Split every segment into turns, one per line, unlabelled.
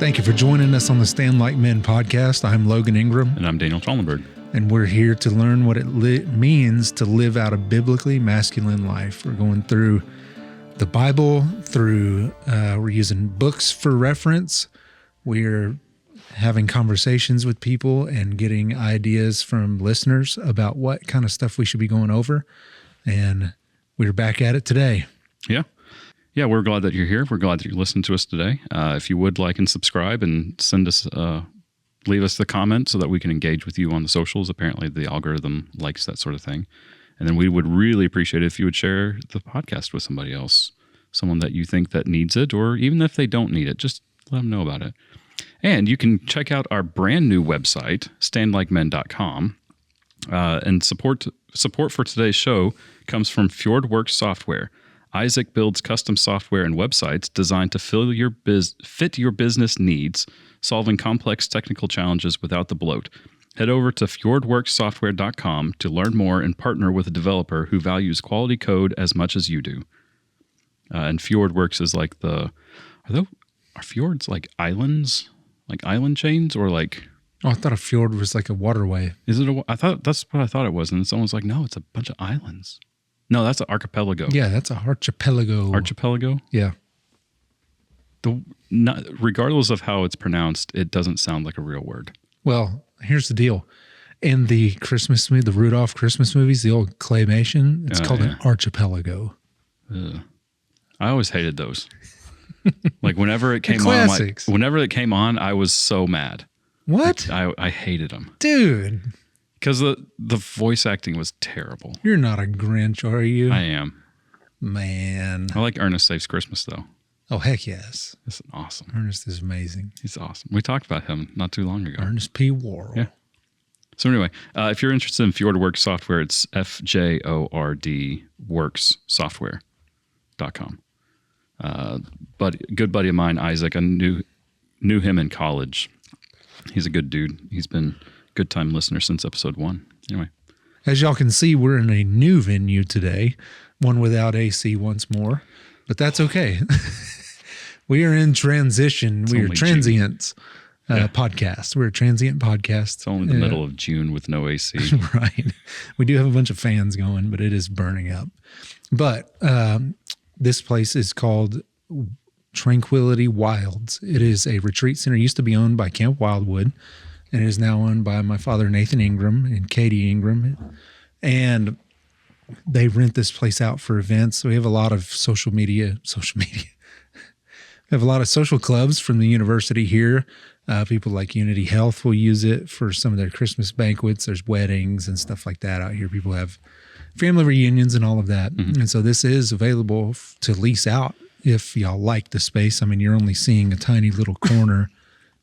Thank you for joining us on the Stand Like Men podcast. I'm Logan Ingram.
And I'm Daniel Trollenberg.
And we're here to learn what it means to live out a biblically masculine life. We're going through the Bible, we're using books for reference. We're having conversations with people and getting ideas from listeners about what kind of stuff we should be going over. And we're back at it today.
Yeah, we're glad that you're here. We're glad that you listened to us today. If you would like and subscribe and leave us the comment so that we can engage with you on the socials. Apparently the algorithm likes that sort of thing. And then we would really appreciate it if you would share the podcast with somebody else, someone that you think that needs it, or even if they don't need it, just let them know about it. And you can check out our brand new website, standlikemen.com. And support for today's show comes from FjordWorks Software. Isaac builds custom software and websites designed to fit your business needs, solving complex technical challenges without the bloat. Head over to fjordworkssoftware.com to learn more and partner with a developer who values quality code as much as you do. And FjordWorks is like are fjords like islands, like island chains, or like?
Oh, I thought a fjord was like a waterway.
Is it that's what I thought it was, and someone's like, no, it's a bunch of islands. No, that's an archipelago.
Yeah, that's a archipelago.
Archipelago?
Yeah.
Regardless of how it's pronounced, it doesn't sound like a real word.
Well, here's the deal. In the Christmas movie, the Rudolph Christmas movies, the old claymation, it's called an archipelago.
Ugh. I always hated those. Like whenever it came on, I was so mad.
What?
Like, I hated them.
Dude.
Because the voice acting was terrible.
You're not a Grinch, are you?
I am.
Man.
I like Ernest Saves Christmas, though.
Oh, heck yes.
It's awesome.
Ernest is amazing.
He's awesome. We talked about him not too long ago.
Ernest P. Worrell.
Yeah. So anyway, if you're interested in FjordWorks software, it's FJORD workssoftware.com. But good buddy of mine, Isaac, I knew him in college. He's a good dude. He's been good time listener since episode 1. Anyway.
As y'all can see, we're in a new venue today, one without AC once more, but that's okay. We are in transition. We are transients podcast. We're a transient podcast.
It's only the middle of June with no AC.
Right. We do have a bunch of fans going, but it is burning up. But this place is called Tranquility Wilds. It is a retreat center. It used to be owned by Camp Wildwood, and it is now owned by my father, Nathan Ingram, and Katie Ingram. And they rent this place out for events. So we have a lot of social media. We have a lot of social clubs from the university here. People like Unity Health will use it for some of their Christmas banquets. There's weddings and stuff like that out here. People have family reunions and all of that. Mm-hmm. And so this is available to lease out if y'all like the space. I mean, you're only seeing a tiny little corner,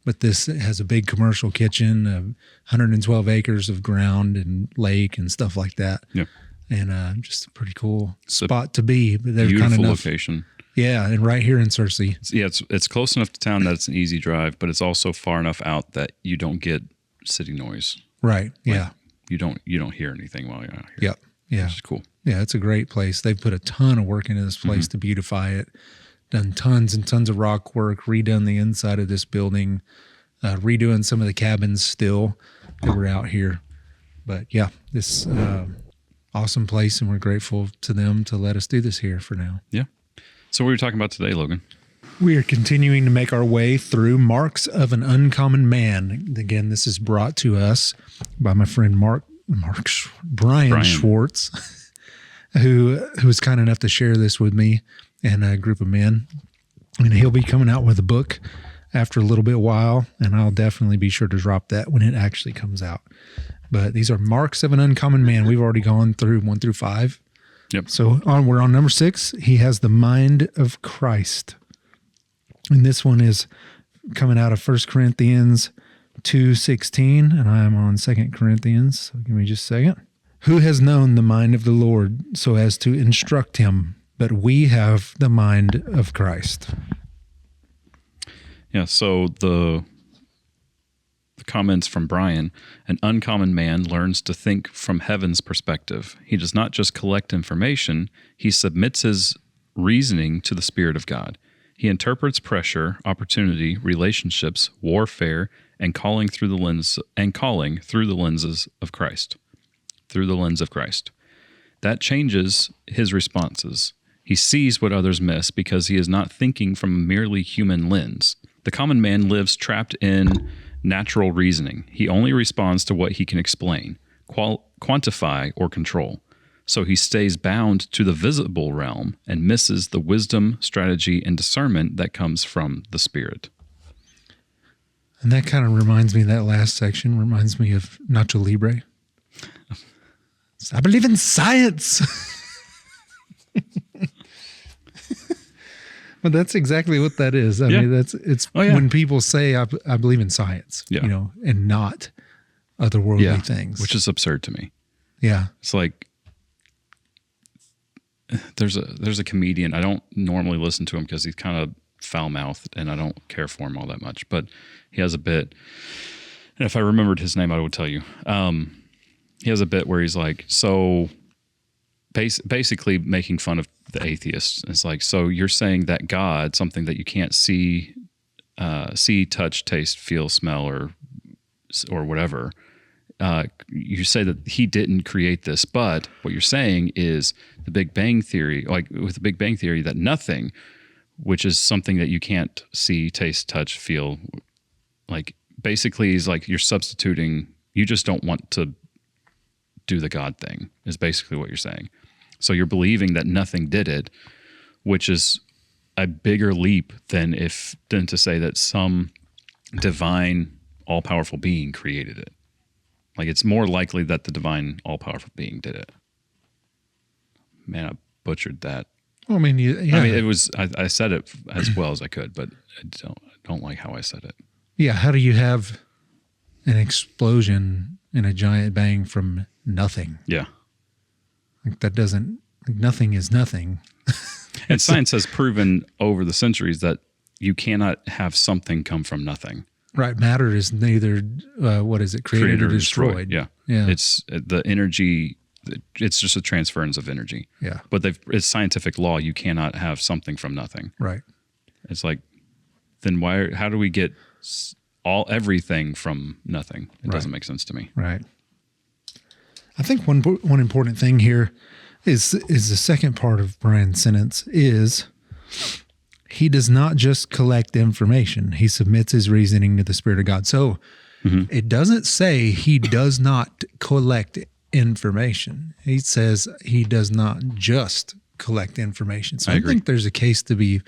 but this has a big commercial kitchen, 112 acres of ground and lake and stuff like that.
Yeah.
And just a pretty cool spot to be. But they're
beautiful
kind of
location.
Yeah, and right here in Searcy.
It's close enough to town that it's an easy drive, but it's also far enough out that you don't get city noise.
Right. Yeah.
You don't hear anything while you're out here.
Yep. Yeah.
Which is cool.
Yeah, it's a great place. They've put a ton of work into this place to beautify it. Done tons and tons of rock work, redone the inside of this building, redoing some of the cabins still that were out here. But yeah, this awesome place, and we're grateful to them to let us do this here for now.
Yeah. So what are we talking about today, Logan?
We are continuing to make our way through Marks of an Uncommon Man. Again, this is brought to us by my friend Bryan Schwartz, who was kind enough to share this with me and a group of men. And he'll be coming out with a book after a little bit while, and I'll definitely be sure to drop that when it actually comes out. But these are Marks of an Uncommon Man. We've already gone through 1 through 5.
Yep.
So we're on number 6. He has the mind of Christ. And this one is coming out of 1 Corinthians 2:16, and I am on 2 Corinthians. So give me just a second. Who has known the mind of the Lord so as to instruct him? But we have the mind of Christ.
Yeah, so the comments from Bryan: an uncommon man learns to think from heaven's perspective. He does not just collect information, he submits his reasoning to the Spirit of God. He interprets pressure, opportunity, relationships, warfare, and calling through the lenses of Christ. Through the lens of Christ. That changes his responses. He sees what others miss because he is not thinking from a merely human lens. The common man lives trapped in natural reasoning. He only responds to what he can explain, quantify, or control. So he stays bound to the visible realm and misses the wisdom, strategy, and discernment that comes from the Spirit.
And that kind of reminds me, that last section reminds me of Nacho Libre. I believe in science. But that's exactly what that is. I mean, it's when people say, I believe in science, and not otherworldly things.
Which is absurd to me.
Yeah.
It's like, there's a comedian. I don't normally listen to him because he's kind of foul-mouthed and I don't care for him all that much, but he has a bit, and if I remembered his name, I would tell you. He has a bit where he's like, so basically making fun of the atheists. It's like, so you're saying that God, something that you can't see, touch, taste, feel, smell, or whatever, you say that he didn't create this, but what you're saying is the Big Bang Theory, like with the Big Bang Theory, that nothing, which is something that you can't see, taste, touch, feel, like basically is like you're substituting, you just don't want to do the God thing, is basically what you're saying. So you're believing that nothing did it, which is a bigger leap than to say that some divine, all-powerful being created it. Like, it's more likely that the divine, all-powerful being did it. Man, I butchered that.
Well, I mean,
I mean, it was. I said it as well as I could, but I don't like how I said it.
Yeah, how do you have an explosion and a giant bang from nothing?
Yeah,
like that doesn't. Like nothing is nothing.
And science has proven over the centuries that you cannot have something come from nothing.
Right, matter is neither created or destroyed.
Yeah,
yeah.
It's the energy. It's just a transference of energy.
Yeah,
but it's scientific law. You cannot have something from nothing.
Right.
It's like, then why? How do we get everything from nothing? It doesn't make sense to me.
Right. I think one important thing here is the second part of Bryan's sentence is he does not just collect information. He submits his reasoning to the Spirit of God. So it doesn't say he does not collect information. He says he does not just collect information. So I think there's a case to be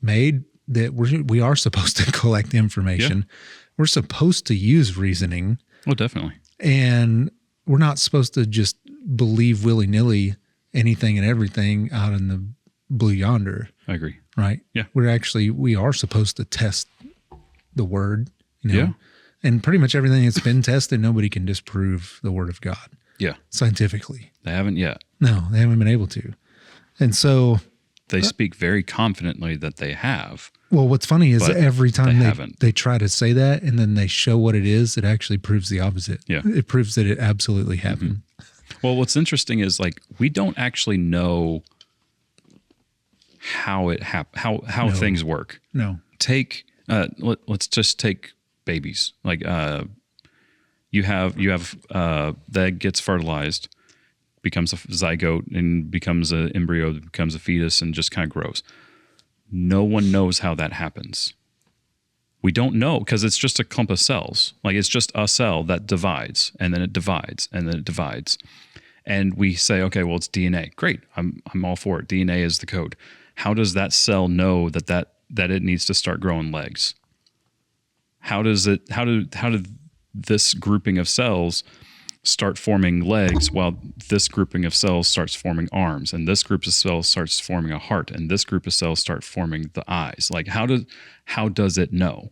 made that we are supposed to collect information. Yeah. We're supposed to use reasoning.
Oh, definitely.
And we're not supposed to just believe willy-nilly anything and everything out in the blue yonder.
I agree.
Right?
Yeah.
We are supposed to test the word, Yeah. And pretty much everything that's been tested, nobody can disprove the word of God.
Yeah.
Scientifically.
They haven't yet.
No, they haven't been able to. And so
they speak very confidently that they have.
Well, what's funny is every time
they
try to say that and then they show what it is, it actually proves the opposite.
Yeah.
It proves that it absolutely happened.
Mm-hmm. Well, what's interesting is like we don't actually know how things work.
No.
Let's just take babies. Like you have the egg gets fertilized, becomes a zygote and becomes an embryo, becomes a fetus and just kind of grows. No one knows how that happens. We don't know because it's just a clump of cells. Like it's just a cell that divides and then it divides and then it divides. And we say, okay, well, it's DNA. Great. I'm all for it. DNA is the code. How does that cell know that it needs to start growing legs? How did this grouping of cells start forming legs while this grouping of cells starts forming arms and this group of cells starts forming a heart and this group of cells start forming the eyes? Like how does it know?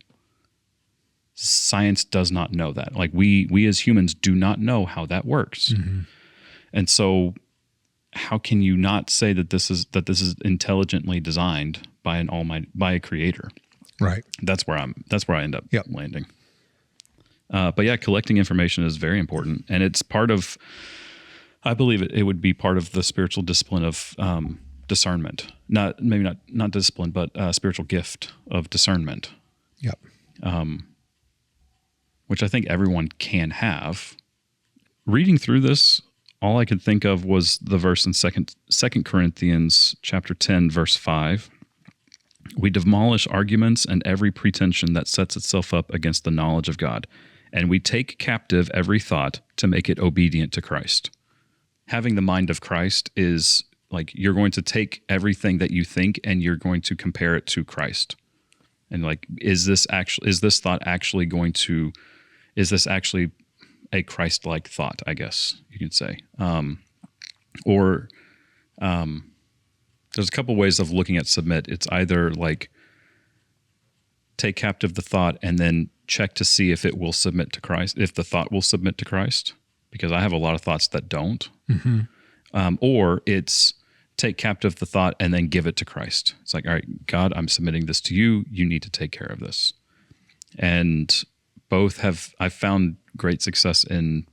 Science does not know that. Like we as humans do not know how that works. Mm-hmm. And so how can you not say that this is intelligently designed by a creator?
Right.
That's where I end up landing. But yeah, collecting information is very important, and it's part of. I believe it would be part of the spiritual discipline of discernment, not discipline, but spiritual gift of discernment.
Yep.
Which I think everyone can have. Reading through this, all I could think of was the verse in Second Corinthians chapter 10, verse 5. We demolish arguments and every pretension that sets itself up against the knowledge of God, and we take captive every thought to make it obedient to Christ. Having the mind of Christ is like you're going to take everything that you think and you're going to compare it to Christ. And like, is this thought actually a Christ-like thought, I guess you could say. There's a couple ways of looking at submit. It's either like take captive the thought and then check to see if it will submit to Christ, if the thought will submit to Christ, because I have a lot of thoughts that don't. Mm-hmm. Or it's take captive the thought and then give it to Christ. It's like, all right, God, I'm submitting this to you. You need to take care of this. And I've found great success in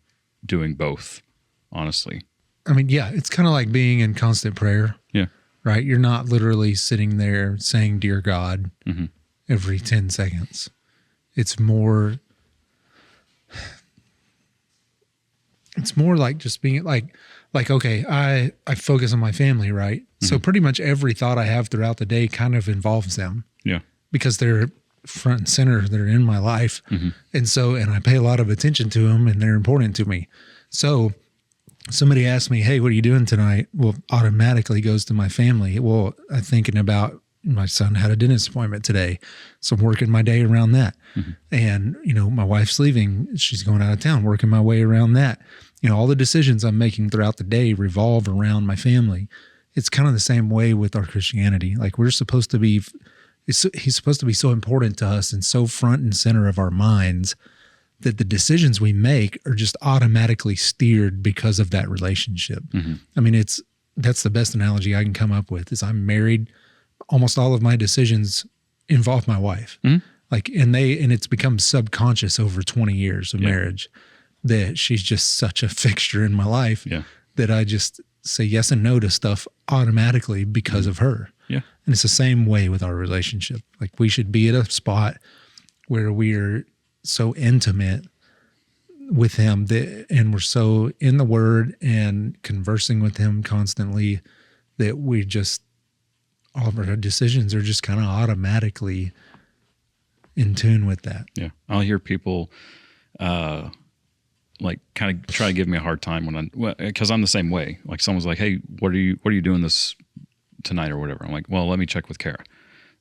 doing both, honestly.
I mean, yeah, it's kind of like being in constant prayer.
Yeah.
Right? You're not literally sitting there saying, "Dear God," mm-hmm. every 10 seconds. It's more like just being like, okay, I focus on my family, right? Mm-hmm. So pretty much every thought I have throughout the day kind of involves them.
Yeah.
Because they're front and center, they're in my life. Mm-hmm. And I pay a lot of attention to them and they're important to me. So somebody asks me, "Hey, what are you doing tonight?" Well, automatically goes to my family. Well, I'm thinking about my son had a dentist appointment today, so I'm working my day around that. Mm-hmm. And, my wife's leaving. She's going out of town, working my way around that. All the decisions I'm making throughout the day revolve around my family. It's kind of the same way with our Christianity. Like he's supposed to be so important to us and so front and center of our minds that the decisions we make are just automatically steered because of that relationship. Mm-hmm. I mean, that's the best analogy I can come up with is I'm married. Almost all of my decisions involve my wife. Mm-hmm. And it's become subconscious over 20 years of marriage that she's just such a fixture in my life that I just say yes and no to stuff automatically because of her. Yeah. And it's the same way with our relationship. Like we should be at a spot where we're so intimate with him and we're so in the word and conversing with him constantly that all of our decisions are just kind of automatically in tune with that. Yeah.
I'll hear people, kind of try to give me a hard time because I'm the same way. Like someone's like, "Hey, what are you doing this tonight or whatever?" I'm like, "Well, let me check with Kara."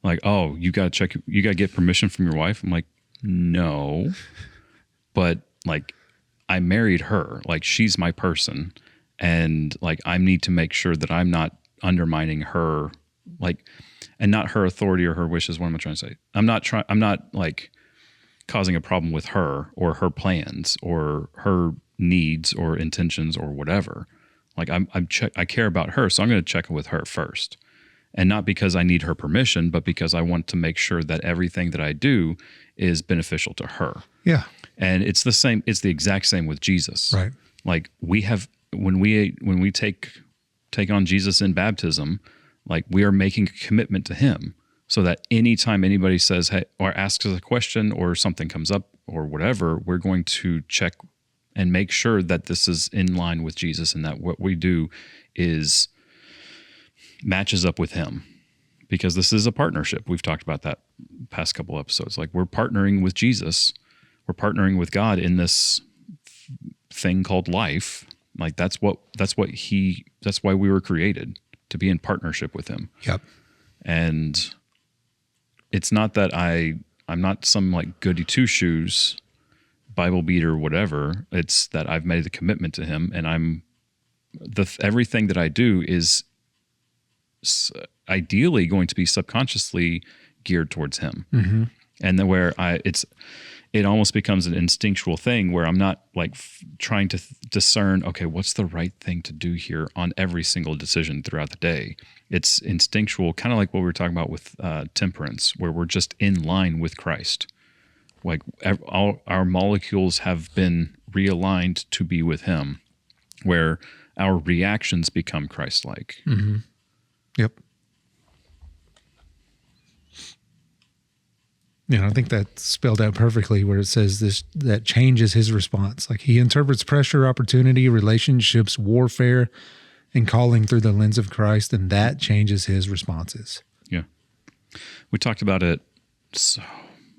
Like, "Oh, you got to get permission from your wife?" I'm like, "No," but like I married her, like she's my person. And like, I need to make sure that I'm not undermining her, like, and not her authority or her wishes. What am I trying to say? I'm not like causing a problem with her or her plans or her needs or intentions or whatever. Like I care about her. So I'm going to check with her first. And not because I need her permission, but because I want to make sure that everything that I do is beneficial to her.
Yeah.
And it's the same. It's the exact same with Jesus.
Right.
Like we have, when we take on Jesus in baptism, like we are making a commitment to him so that anytime anybody says, hey, or asks us a question or something comes up or whatever, we're going to check and make sure that this is in line with Jesus and that what we do matches up with him, because this is a partnership. We've talked about that past couple episodes. Like we're partnering with Jesus. We're partnering with God in this thing called life. Like that's why we were created, to be in partnership with him.
Yep.
And it's not that I'm not some like goody two shoes Bible beater or whatever. It's that I've made a commitment to him, and everything that I do is ideally going to be subconsciously geared towards him. Mm-hmm. And then where it almost becomes an instinctual thing where I'm not like trying to discern, okay, what's the right thing to do here on every single decision throughout the day. It's instinctual, kind of like what we were talking about with temperance, where we're just in line with Christ. Like all our molecules have been realigned to be with him, where our reactions become Christ-like. Mm-hmm.
Yep. I think that's spelled out perfectly where it says this, that changes his response. Like he interprets pressure, opportunity, relationships, warfare, and calling through the lens of Christ, and that changes his responses.
Yeah. We talked about it, so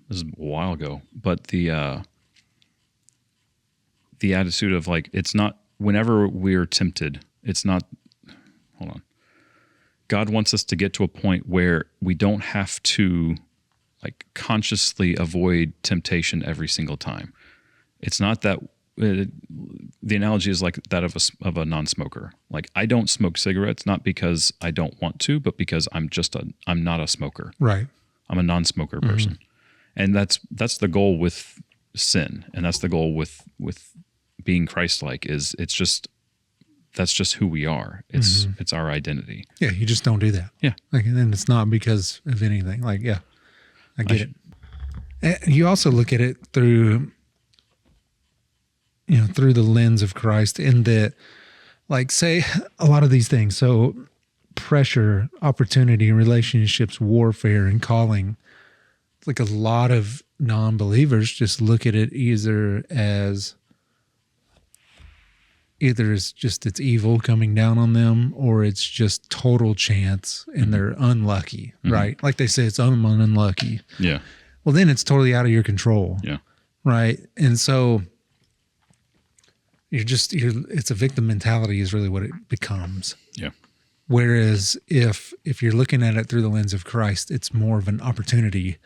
this is a while ago, but the attitude of like, it's not, whenever we're tempted, it's not, hold on. God wants us to get to a point where we don't have to like consciously avoid temptation every single time. It's not that the analogy is like that of a non-smoker. Like I don't smoke cigarettes, not because I don't want to, but because I'm not a smoker.
Right.
I'm a non-smoker person. And that's the goal with sin. And that's the goal with being Christ-like is that's just who we are. It's our identity.
Yeah. You just don't do that.
Yeah.
Like, and it's not because of anything. Like, yeah. I get it. And you also look at it through, through the lens of Christ in that, like, say a lot of these things. So pressure, opportunity, relationships, warfare, and calling. Like a lot of non-believers just look at it either as it's evil coming down on them, or it's just total chance and they're unlucky, right? Like they say, I'm unlucky.
Yeah.
Well, then it's totally out of your control.
Yeah.
Right. And so it's a victim mentality is really what it becomes.
Yeah.
Whereas if you're looking at it through the lens of Christ, it's more of an opportunity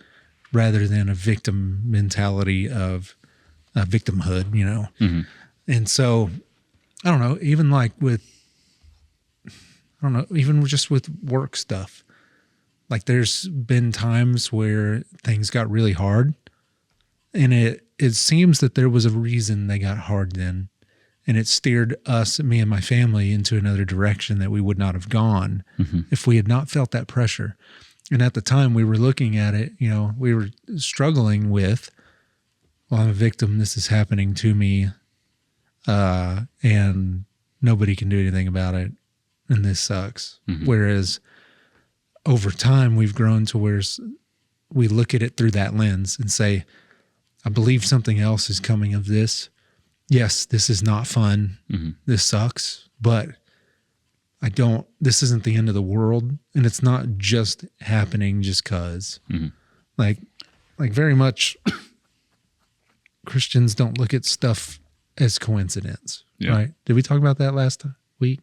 rather than a victim mentality of victimhood, And so, I don't know, even just with work stuff. Like there's been times where things got really hard and it seems that there was a reason they got hard then. And it steered me and my family into another direction that we would not have gone if we had not felt that pressure. And at the time we were looking at it, we were struggling with, well, I'm a victim. This is happening to me. And nobody can do anything about it. And this sucks. Whereas over time, we've grown to where we look at it through that lens and say, I believe something else is coming of this. Yes, this is not fun. This sucks, but this isn't the end of the world. And it's not just happening just cause. Like very much Christians don't look at stuff as coincidence, right? Did we talk about that last week?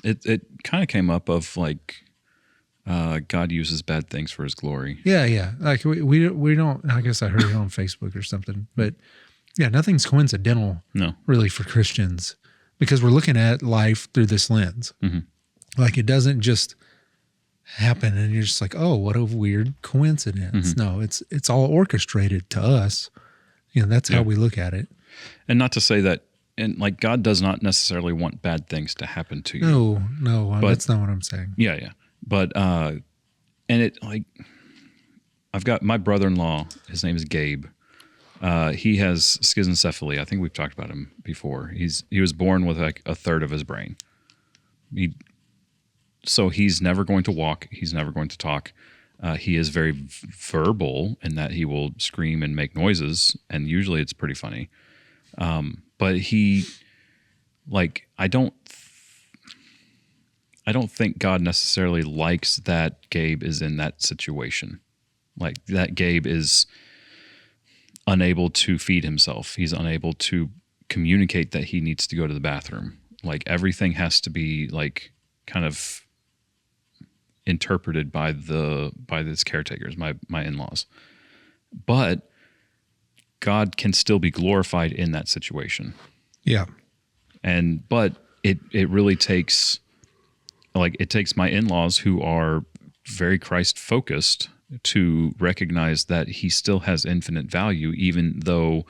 It kind of came up of like God uses bad things for his glory.
Yeah. Like we don't, I guess I heard it on Facebook or something, but yeah, nothing's coincidental really for Christians because we're looking at life through this lens. Like it doesn't just happen and you're just like, oh, what a weird coincidence. No, it's all orchestrated to us. That's how we look at it.
And not to say that, and like God does not necessarily want bad things to happen to you.
No,
but,
that's not what I'm saying.
Yeah. But, and it like, I've got my brother-in-law, his name is Gabe. He has schizencephaly. I think we've talked about him before. He was born with like a third of his brain. So he's never going to walk. He's never going to talk. He is very verbal in that he will scream and make noises, and usually it's pretty funny. But he, like, I don't think God necessarily likes that Gabe is in that situation. Like that Gabe is unable to feed himself. He's unable to communicate that he needs to go to the bathroom. Like everything has to be like kind of interpreted by his caretakers, my in-laws. But God can still be glorified in that situation.
Yeah.
But it really takes, like, it takes my in-laws who are very Christ focused to recognize that he still has infinite value, even though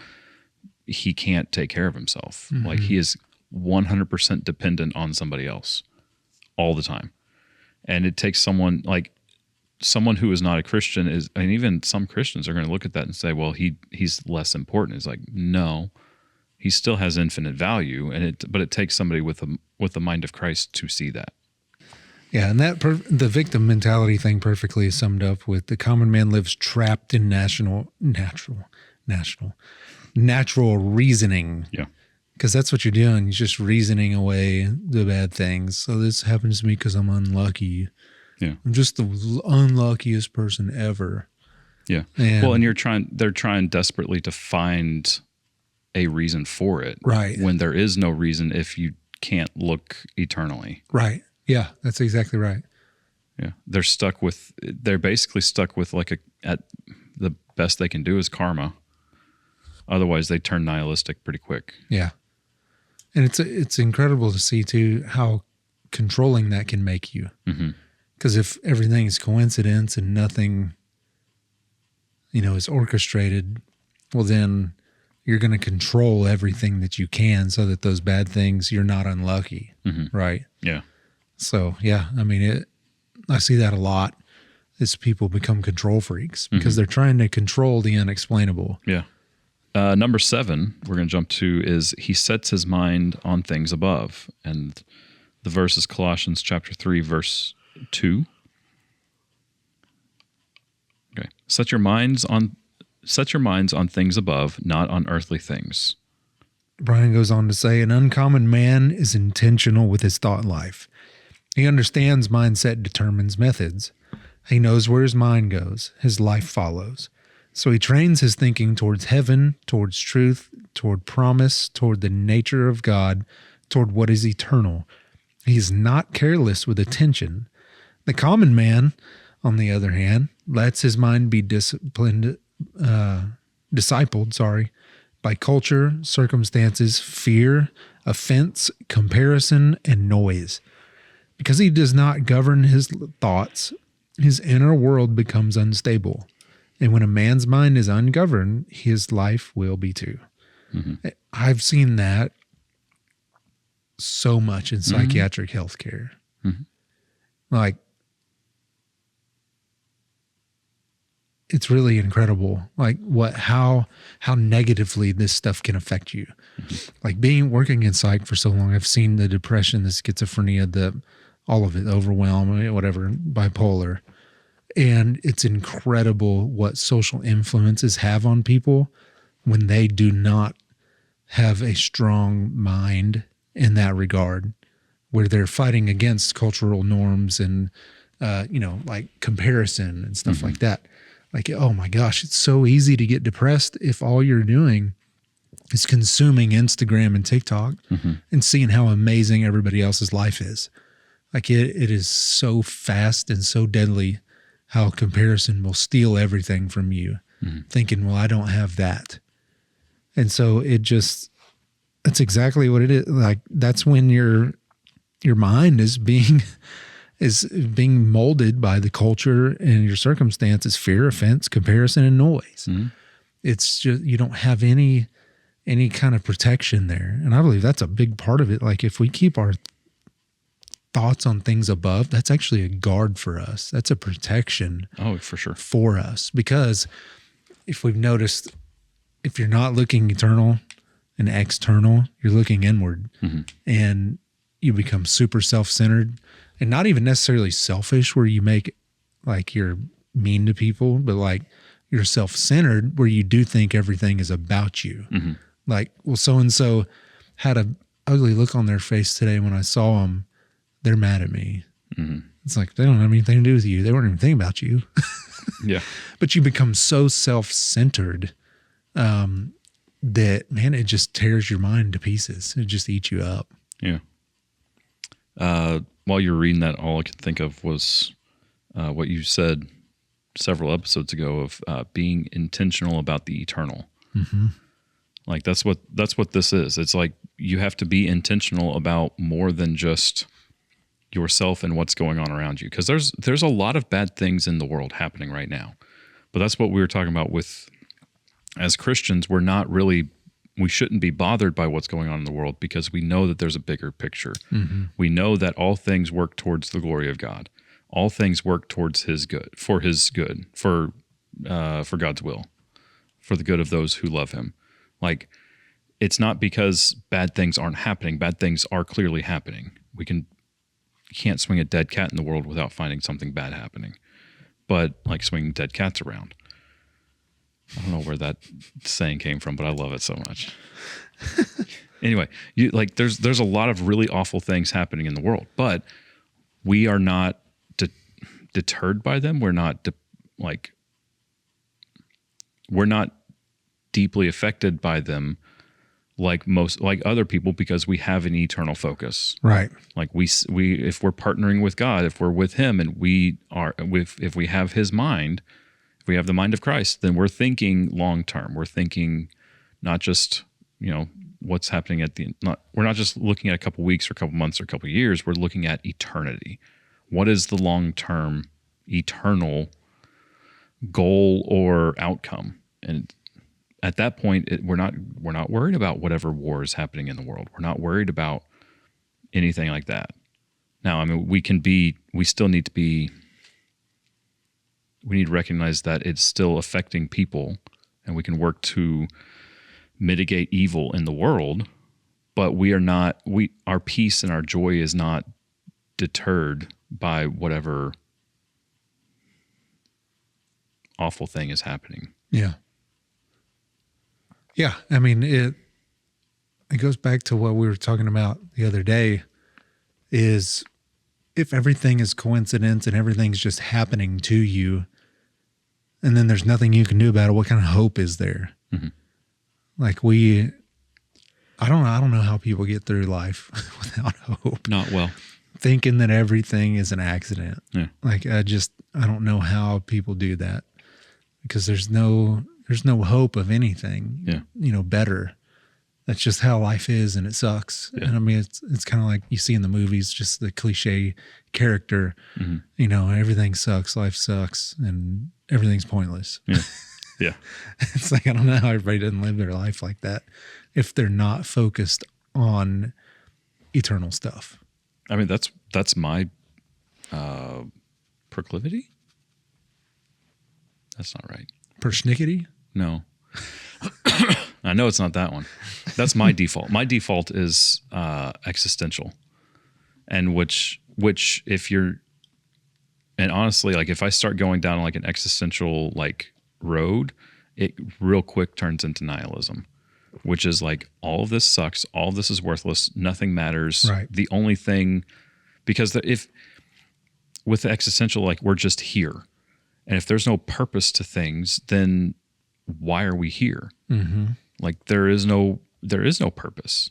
he can't take care of himself. Like he is 100% dependent on somebody else all the time. And it takes someone who is not a Christian and even some Christians are going to look at that and say, well, he's less important. It's like, no, he still has infinite value. But it takes somebody with the mind of Christ to see that.
Yeah, and the victim mentality thing perfectly is summed up with the common man lives trapped in natural reasoning.
Yeah.
Because that's what you're doing. You're just reasoning away the bad things. So this happens to me because I'm unlucky.
Yeah.
I'm just the unluckiest person ever.
Yeah.
And,
well, and they're trying desperately to find a reason for it.
Right.
When there is no reason if you can't look eternally.
Right. Yeah, that's exactly right.
Yeah. They're basically stuck with at the best they can do is karma. Otherwise they turn nihilistic pretty quick.
Yeah. And it's incredible to see too how controlling that can make you. Because if everything is coincidence and nothing, is orchestrated, well then you're going to control everything that you can so that those bad things, you're not unlucky. Right.
Yeah.
So yeah, I mean, I see that a lot as people become control freaks because they're trying to control the unexplainable.
Yeah. Number 7, we're going to jump to is he sets his mind on things above. And the verse is Colossians chapter 3, verse 2. Okay. Set your minds on things above, not on earthly things.
Bryan goes on to say, an uncommon man is intentional with his thought life. He understands mindset determines methods. He knows where his mind goes, his life follows. So he trains his thinking towards heaven, towards truth, toward promise, toward the nature of God, toward what is eternal. He is not careless with attention. The common man, on the other hand, lets his mind be discipled by culture, circumstances, fear, offense, comparison, and noise. Because he does not govern his thoughts, his inner world becomes unstable. And when a man's mind is ungoverned, his life will be too. I've seen that so much in psychiatric healthcare. Like, it's really incredible. Like how negatively this stuff can affect you. Like working in psych for so long, I've seen the depression, the schizophrenia, all of it, overwhelm, whatever, bipolar. And it's incredible what social influences have on people when they do not have a strong mind in that regard, where they're fighting against cultural norms and, like comparison and stuff like that. Like, oh my gosh, it's so easy to get depressed if all you're doing is consuming Instagram and TikTok and seeing how amazing everybody else's life is. Like it is so fast and so deadly how comparison will steal everything from you, thinking, well, I don't have that. And so that's exactly what it is. Like that's when your mind is being molded by the culture and your circumstances, fear, offense, comparison, and noise. It's just, you don't have any kind of protection there. And I believe that's a big part of it. Like if we keep our thoughts on things above, that's actually a guard for us. That's a protection.
Oh, for sure.
For us. Because if we've noticed, if you're not looking eternal and external, you're looking inward and you become super self-centered and not even necessarily selfish where you make like you're mean to people, but like you're self-centered where you do think everything is about you. Like, well, so-and-so had a ugly look on their face today when I saw them. They're mad at me. It's like, they don't have anything to do with you. They weren't even thinking about you.
Yeah.
But you become so self-centered that, man, it just tears your mind to pieces. It just eats you up.
Yeah. While you were reading that, all I could think of was what you said several episodes ago of being intentional about the eternal. Like that's what this is. It's like you have to be intentional about more than just yourself and what's going on around you. Because there's a lot of bad things in the world happening right now. But that's what we were talking about with, as Christians, we shouldn't be bothered by what's going on in the world because we know that there's a bigger picture. We know that all things work towards the glory of God. All things work towards His good, for God's will, for the good of those who love Him. Like, it's not because bad things aren't happening. Bad things are clearly happening. We can can't swing a dead cat in the world without finding something bad happening. But like swinging dead cats around. I don't know where that saying came from, but I love it so much. Anyway, there's a lot of really awful things happening in the world, but we are not deterred by them. We're not we're not deeply affected by them like other people, because we have an eternal focus.
Right.
Like we if we're partnering with God, if we're with Him, and if we have His mind, if we have the mind of Christ, then we're thinking long term. We're thinking not just, what's happening we're not just looking at a couple weeks or a couple months or a couple years. We're looking at eternity. What is the long term eternal goal or outcome? And at that point, we're not worried about whatever war is happening in the world. We're not worried about anything like that. Now, I mean, we need to recognize that it's still affecting people, and we can work to mitigate evil in the world, but our peace and our joy is not deterred by whatever awful thing is happening.
Yeah. Yeah. I mean, it goes back to what we were talking about the other day, is if everything is coincidence and everything's just happening to you, and then there's nothing you can do about it, what kind of hope is there?
Mm-hmm.
Like I don't know how people get through life without hope.
Not well.
Thinking that everything is an accident.
Yeah.
Like I don't know how people do that, because there's no hope of anything, better. That's just how life is, and it sucks. Yeah. And I mean, it's kind of like you see in the movies, just the cliche character, everything sucks, life sucks, and everything's pointless.
Yeah. Yeah.
It's like, I don't know how everybody doesn't live their life like that if they're not focused on eternal stuff.
I mean, that's my proclivity. That's not right.
Persnickety?
No. I know it's not that one. That's my default. My default is existential, and which if you're, and honestly, like if I start going down like an existential road, it real quick turns into nihilism, which is like, all of this sucks, all of this is worthless, nothing matters.
Right.
The only thing, because if with the existential, like we're just here, and if there's no purpose to things, then why are we here?
Mm-hmm.
Like there is no purpose.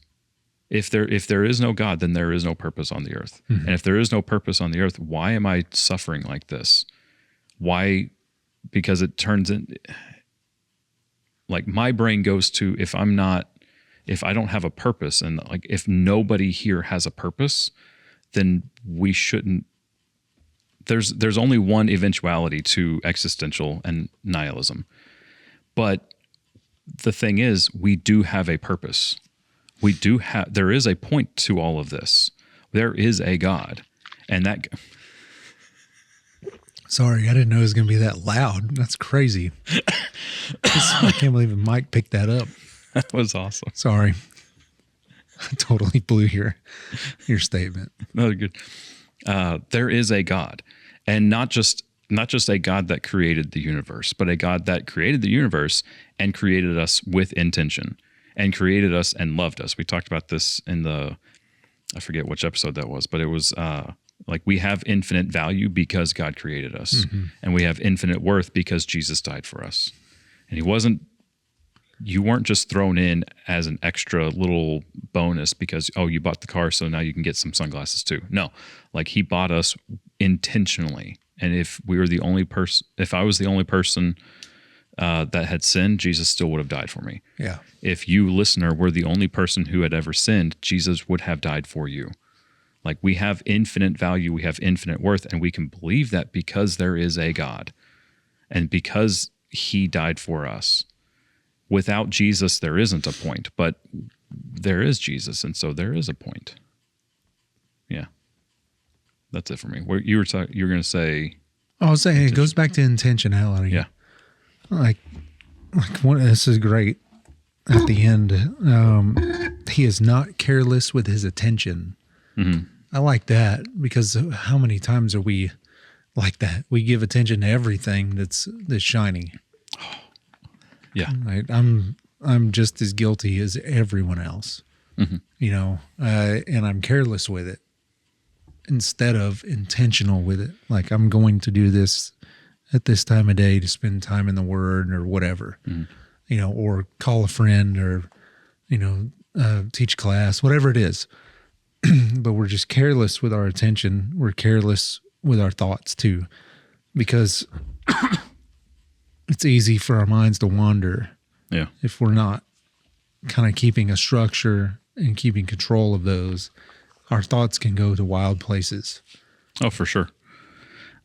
If there is no God, then there is no purpose on the earth. Mm-hmm. And if there is no purpose on the earth, why am I suffering like this? Why? Because it turns in, like my brain goes to, if I don't have a purpose, and like if nobody here has a purpose, then we shouldn't. There's only one eventuality to existential and nihilism. But the thing is, we do have a purpose. There is a point to all of this. There is a God. And that.
Sorry, I didn't know it was going to be that loud. That's crazy. I can't believe Mike picked that up.
That was awesome.
Sorry. I totally blew your statement.
No, good. There is a God, and not just a God that created the universe, but a God that created the universe and created us with intention, and created us and loved us. We talked about this in I forget which episode that was, but it was like we have infinite value because God created us, mm-hmm. and we have infinite worth because Jesus died for us. And you weren't just thrown in as an extra little bonus because, you bought the car, so now you can get some sunglasses too. No, like he bought us intentionally. And if I was the only person that had sinned, Jesus still would have died for me.
Yeah.
If you, listener, were the only person who had ever sinned, Jesus would have died for you. Like we have infinite value, we have infinite worth, and we can believe that because there is a God and because he died for us. Without Jesus, there isn't a point, but there is Jesus, and so there is a point. Yeah. That's it for me. You were going to say...
I was saying it goes back to intentionality.
Yeah.
Like this is great. At the end, he is not careless with his attention.
Mm-hmm.
I like that because how many times are we like that? We give attention to everything that's shiny.
Yeah.
Right? I'm just as guilty as everyone else, you know, and I'm careless with it instead of intentional with it. Like I'm going to do this at this time of day to spend time in the Word or whatever, you know, or call a friend or, you know, teach class, whatever it is. But we're just careless with our attention. We're careless with our thoughts too, because it's easy for our minds to wander.
Yeah.
If we're not kind of keeping a structure and keeping control of those, our thoughts can go to wild places.
Oh, for sure.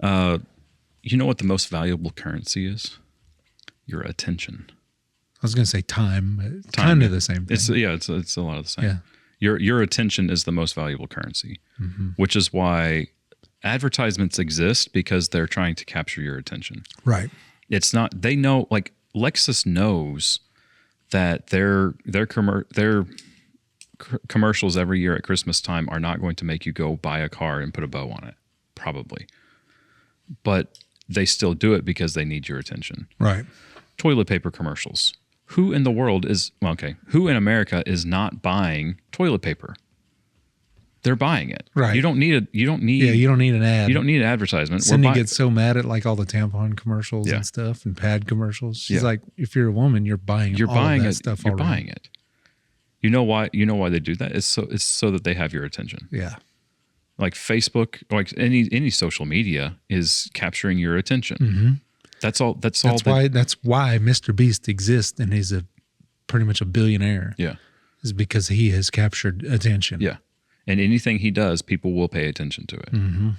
You know what the most valuable currency is? Your attention.
I was going to say time, but kind of the same thing.
It's a lot of the same.
Yeah.
Your attention is the most valuable currency, which is why advertisements exist, because they're trying to capture your attention.
Right.
It's not, they know, like Lexus knows that their commercials every year at Christmas time are not going to make you go buy a car and put a bow on it, probably. But they still do it because they need your attention.
Right.
Toilet paper commercials. Who in the world is, well, okay, who in America is not buying toilet paper? They're buying it.
Right.
You don't need an ad.
You don't need an
advertisement.
Cindy gets so mad at like all the tampon commercials and stuff and pad commercials. She's like, if you're a woman, you're buying all of that stuff already.
You're buying it. You know why they do that? It's so that they have your attention.
Yeah.
Like Facebook, like any social media is capturing your attention. That's all. That's why
Mr. Beast exists and he's pretty much a billionaire.
Yeah.
Is because he has captured attention.
Yeah. And anything he does, people will pay attention to it.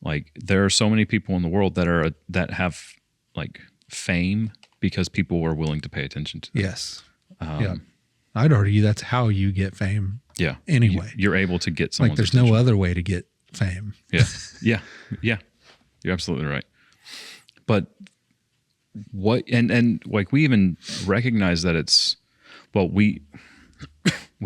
Like there are so many people in the world that have like fame because people were willing to pay attention to them.
Yes. Yeah. I'd argue that's how you get fame.
Yeah.
Anyway,
you're able to get someone's
like there's
attention.
no other way to get fame.
Yeah. Yeah. You're absolutely right. But what and like we even recognize that it's, well, we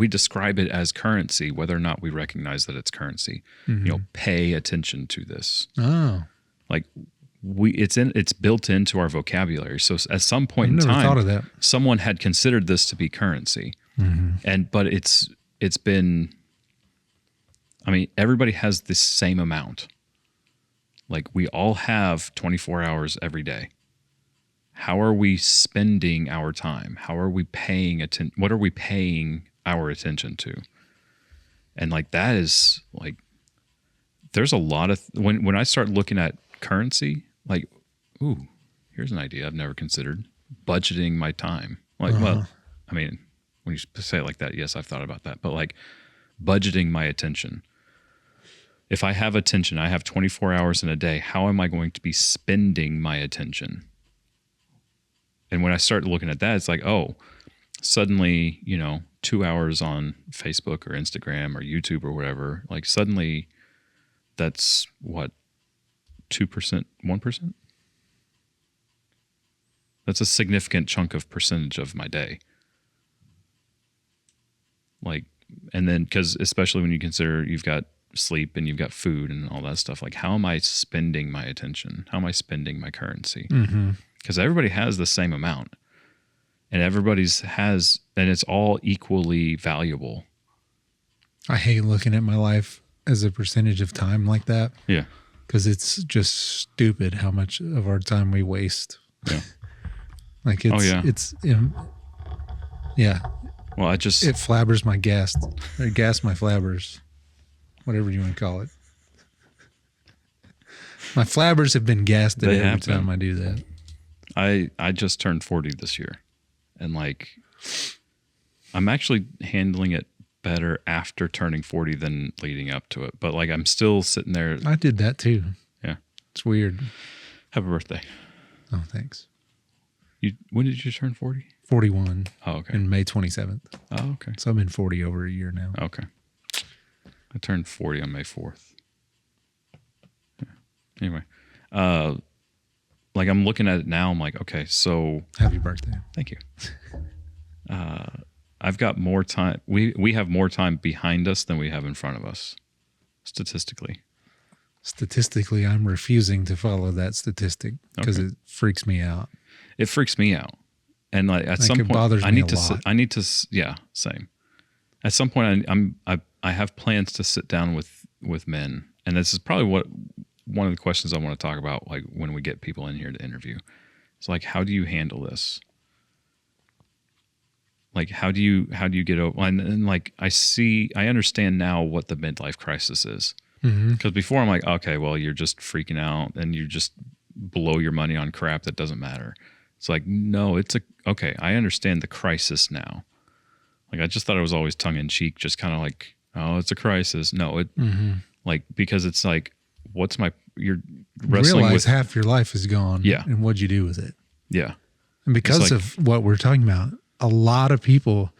describe it as currency, whether or not we recognize that it's currency. You know, pay attention to this.
Oh.
Like it's built into our vocabulary. So at some point in
never
time,
thought of that.
Someone had considered this to be currency. But it's been, I mean, everybody has the same amount. Like we all have 24 hours every day. How are we spending our time? How are we paying attention? What are we paying our attention to? And like that is like, there's a lot of, when I start looking at currency, like, ooh, here's an idea I've never considered. Budgeting my time. Like, well, I mean, when you say it like that, yes, I've thought about that. But like budgeting my attention. If I have attention, I have 24 hours in a day. How am I going to be spending my attention? And when I start looking at that, it's like, oh, suddenly, 2 hours on Facebook or Instagram or YouTube or whatever, like suddenly that's what, 2%, 1%? That's a significant chunk of percentage of my day. Like, and then, because especially when you consider you've got sleep and you've got food and all that stuff, like how am I spending my attention? How am I spending my currency? Because everybody has the same amount and and it's all equally valuable.
I hate looking at my life as a percentage of time like that.
Yeah.
Because it's just stupid how much of our time we waste.
Yeah.
Like it's, yeah.
Well, it
flabbers my gas my flabbers, whatever you want to call it. My flabbers have been gassed every time I do that.
I just turned 40 this year, and like I'm actually handling it better after turning 40 than leading up to it. But like I'm still sitting there.
I did that too.
Yeah.
It's weird.
Happy birthday.
Oh, thanks.
When did you turn 40?
41.
Oh, okay.
And May 27th.
Oh, okay.
So I've been 40 over a year now.
Okay. I turned 40 on May 4th. Yeah. Anyway, like I'm looking at it now, I'm like, okay, so
happy birthday.
Thank you. I've got more time. We have more time behind us than we have in front of us. statistically?
Statistically, I'm refusing to follow that statistic because it freaks me out.
It freaks me out. And like at some
it
point,
bothers me a lot.
yeah, same. At some point, I have plans to sit down with men, and this is probably one of the questions I want to talk about. Like when we get people in here to interview, it's like, how do you handle this? Like, how do you get over? And like I understand now what the midlife crisis is. Because before I'm like, okay, well, you're just freaking out and you just blow your money on crap that doesn't matter. It's like, no, okay, I understand the crisis now. Like, I just thought it was always tongue in cheek, just kind of like, oh, it's a crisis. No, like, because it's like, you're wrestling
realize
with
half your life is gone.
Yeah.
And what'd you do with it?
Yeah.
And because of what we're talking about, a lot of people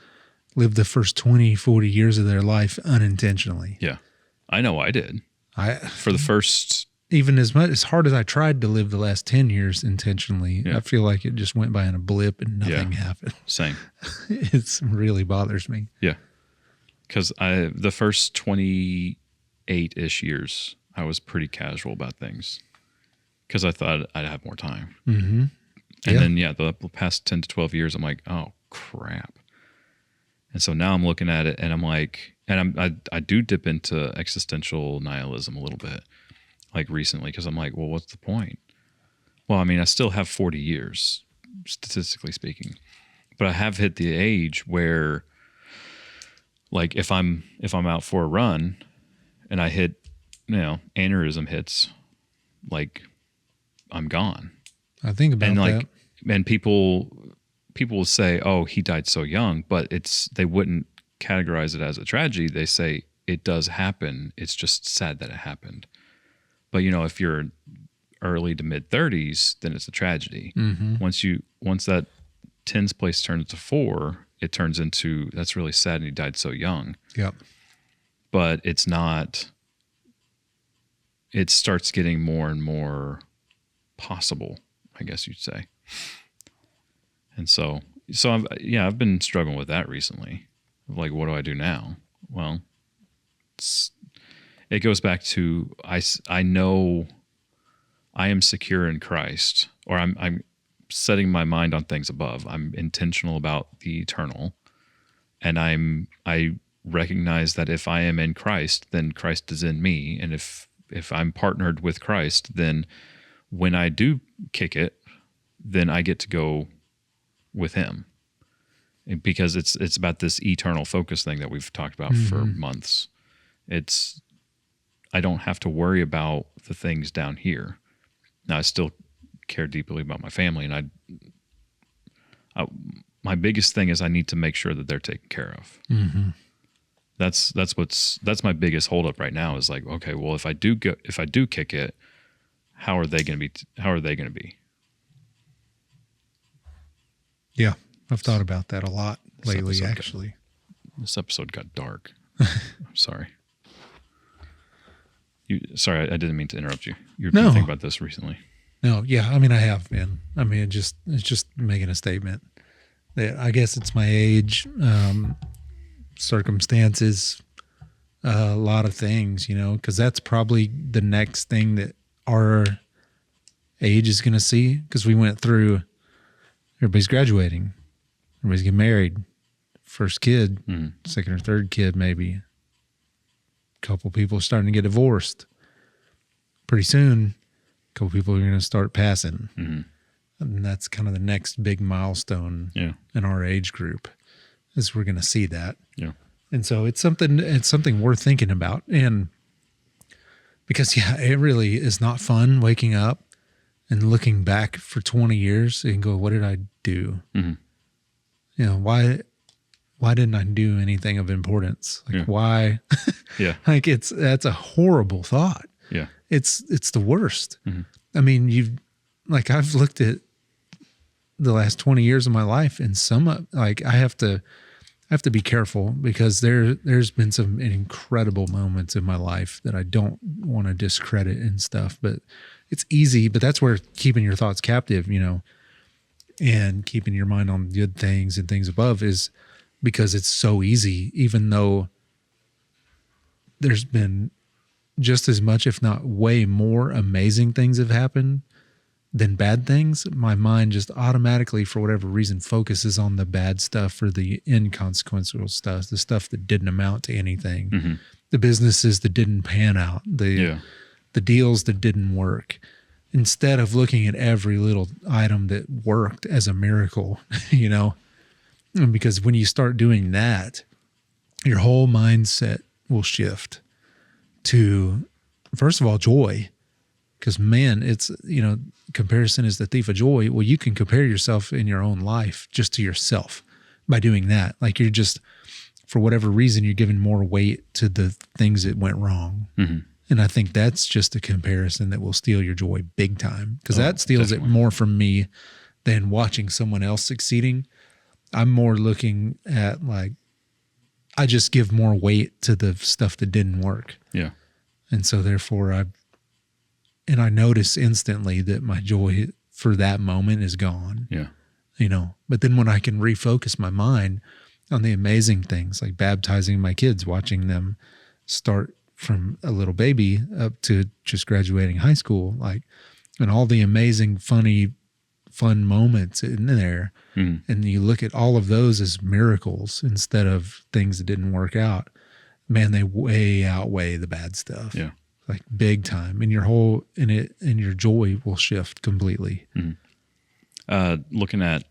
live the first 20, 40 years of their life unintentionally.
Yeah. I know I did. For the first...
Even as hard as I tried to live the last 10 years intentionally, I feel like it just went by in a blip and nothing happened.
Same.
It really bothers me.
Yeah. Because the first 28-ish years, I was pretty casual about things because I thought I'd have more time. Mm-hmm. And then, the past 10 to 12 years, I'm like, oh, crap. And so now I'm looking at it and I'm like... And I do dip into existential nihilism a little bit, like recently, because I'm like, well, what's the point? Well, I mean, I still have 40 years, statistically speaking, but I have hit the age where, like, if I'm out for a run and I hit, aneurysm hits, like, I'm gone.
I think about that.
And people will say, oh, he died so young, but they wouldn't categorize it as a tragedy. They say it does happen. It's just sad that it happened. But if you're early to mid 30s, then it's a tragedy. Mm-hmm. Once that 10's place turns into 4, it turns into, that's really sad and he died so young.
Yep.
But it's not. It starts getting more and more possible, I guess you'd say. And so I've been struggling with that recently. Like, what do I do now? Well, it goes back to I know I am secure in Christ, or I'm setting my mind on things above. I'm intentional about the eternal, and I recognize that if I am in Christ, then Christ is in me, and if I'm partnered with Christ, then when I do kick it, then I get to go with Him. Because it's about this eternal focus thing that we've talked about for months. I don't have to worry about the things down here. Now, I still care deeply about my family, and my biggest thing is I need to make sure that they're taken care of. Mm-hmm. That's my biggest holdup right now. Is like, okay, well, if I do kick it, how are they going to be? Yeah.
I've thought about that a lot lately, actually.
This episode got dark. Sorry. Sorry, I didn't mean to interrupt you. You've been thinking about this recently.
No, yeah. I mean, I have been. I mean, it's just making a statement. That I guess it's my age, circumstances, a lot of things, because that's probably the next thing that our age is going to see. Because we went through, everybody's graduating. Everybody's getting married. First kid, second or third kid, maybe. A couple people starting to get divorced. Pretty soon, a couple people are going to start passing. Mm-hmm. And that's kind of the next big milestone in our age group, is we're going to see that. Yeah. And so it's something worth thinking about. And because, it really is not fun waking up and looking back for 20 years and go, what did I do? Mm-hmm. Why didn't I do anything of importance? Like, why? Yeah. Like, that's a horrible thought. Yeah. It's the worst. Mm-hmm. I mean, I've looked at the last 20 years of my life, and I have to be careful, because there's been some incredible moments in my life that I don't want to discredit and stuff, but it's easy. But that's where keeping your thoughts captive, and keeping your mind on good things and things above, is because it's so easy, even though there's been just as much, if not way more, amazing things have happened than bad things, my mind just automatically, for whatever reason, focuses on the bad stuff or the inconsequential stuff, the stuff that didn't amount to anything, the businesses that didn't pan out, the deals that didn't work, instead of looking at every little item that worked as a miracle, you know? And because when you start doing that, your whole mindset will shift to, first of all, joy. Because, man, it's, you know, comparison is the thief of joy. Well, you can compare yourself in your own life just to yourself by doing that. Like, you're just, for whatever reason, you're giving more weight to the things that went wrong. And I think that's just a comparison that will steal your joy big time, because that steals it more from me than watching someone else succeeding. I'm more looking at, like, I just give more weight to the stuff that didn't work. Yeah. And so therefore I notice instantly that my joy for that moment is gone. Yeah. You know, but then when I can refocus my mind on the amazing things, like baptizing my kids, watching them start from a little baby up to just graduating high school, like, and all the amazing, fun moments in there. And you look at all of those as miracles instead of things that didn't work out, man, they way outweigh the bad stuff. Yeah. Like, big time. And and your joy will shift completely.
Looking at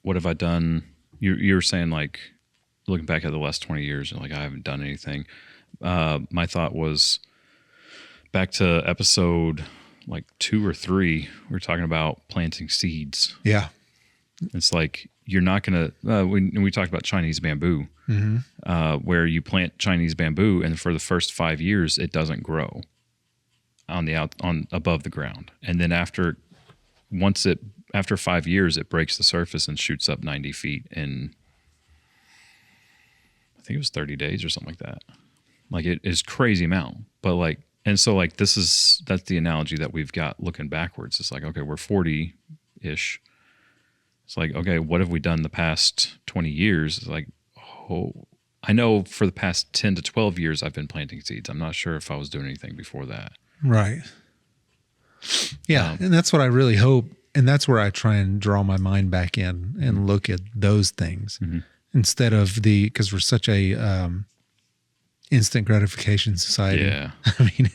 what have I done? You're saying, like, looking back at the last 20 years, like, I haven't done anything. My thought was back to episode like 2 or 3, we were talking about planting seeds. Yeah. It's like, you're not going to, we talked about Chinese bamboo, where you plant Chinese bamboo and for the first 5 years, it doesn't grow on above the ground. And then after 5 years, it breaks the surface and shoots up 90 feet in, I think it was 30 days or something like that. Like, it is crazy amount, but like, and so like, that's the analogy that we've got looking backwards. It's like, okay, we're 40-ish. It's like, okay, what have we done the past 20 years? It's like, I know for the past 10 to 12 years, I've been planting seeds. I'm not sure if I was doing anything before that.
Right. Yeah. And that's what I really hope. And that's where I try and draw my mind back in and look at those things instead of because we're such a instant gratification society. Yeah. I mean,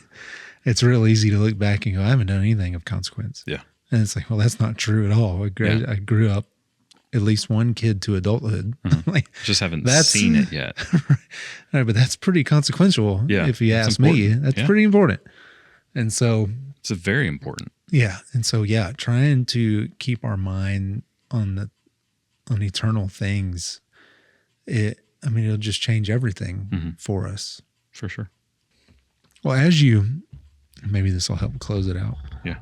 it's real easy to look back and go, I haven't done anything of consequence. Yeah. And it's like, well, that's not true at all. I grew up at least one kid to adulthood.
Like, just haven't seen it yet.
Right, but that's pretty consequential. Yeah, if you ask me, that's pretty important. And so
it's very important.
Yeah. And so, trying to keep our mind on eternal things, it'll just change everything for us.
For sure.
Well, maybe this will help close it out. Yeah.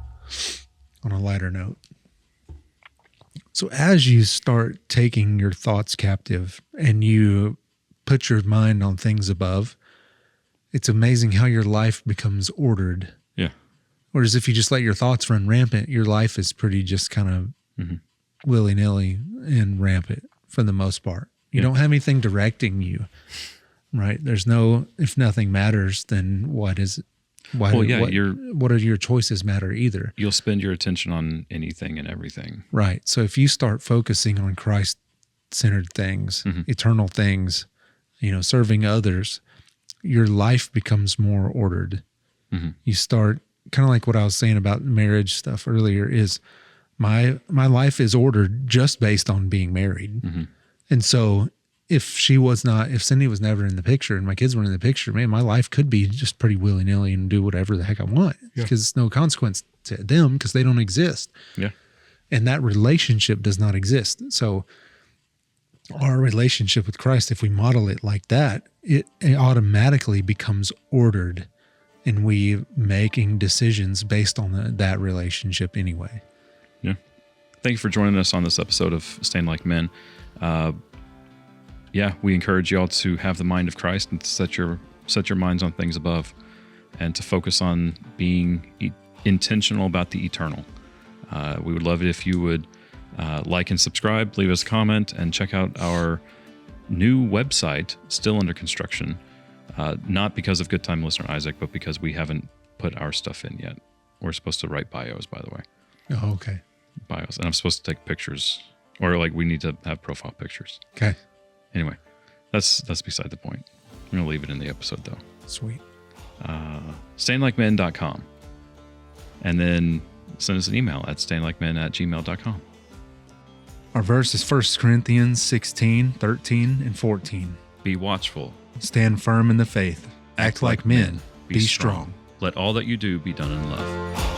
On a lighter note. So as you start taking your thoughts captive and you put your mind on things above, it's amazing how your life becomes ordered. Yeah. Whereas if you just let your thoughts run rampant, your life is pretty just kind of willy-nilly and rampant for the most part. You don't have anything directing you, right? There's if nothing matters, then what is it? What are your choices matter either?
You'll spend your attention on anything and everything.
Right. So if you start focusing on Christ-centered things, eternal things, serving others, your life becomes more ordered. You start, kind of like what I was saying about marriage stuff earlier, is my life is ordered just based on being married. And so if Cindy was never in the picture and my kids weren't in the picture, man, my life could be just pretty willy-nilly and do whatever the heck I want because it's no consequence to them because they don't exist. Yeah. And that relationship does not exist. So our relationship with Christ, if we model it like that, it automatically becomes ordered and we making decisions based on that relationship anyway.
Yeah. Thank you for joining us on this episode of Staying Like Men. We encourage y'all to have the mind of Christ and to set your minds on things above and to focus on being intentional about the eternal. We would love it if you would like and subscribe, leave us a comment, and check out our new website, still under construction, Not because of good time listener Isaac, but because we haven't put our stuff in yet. We're supposed to write bios, by the way.
Oh, okay.
Bios. And I'm supposed to take pictures, or like we need to have profile pictures.
Okay.
Anyway, that's beside the point. I'm going to leave it in the episode, though.
Sweet.
Stainlikemen.com. And then send us an email at stainlikemen@gmail.com.
Our verse is 1 Corinthians 16, 13, and 14.
Be watchful.
Stand firm in the faith. Act like men. Be strong.
Let all that you do be done in love.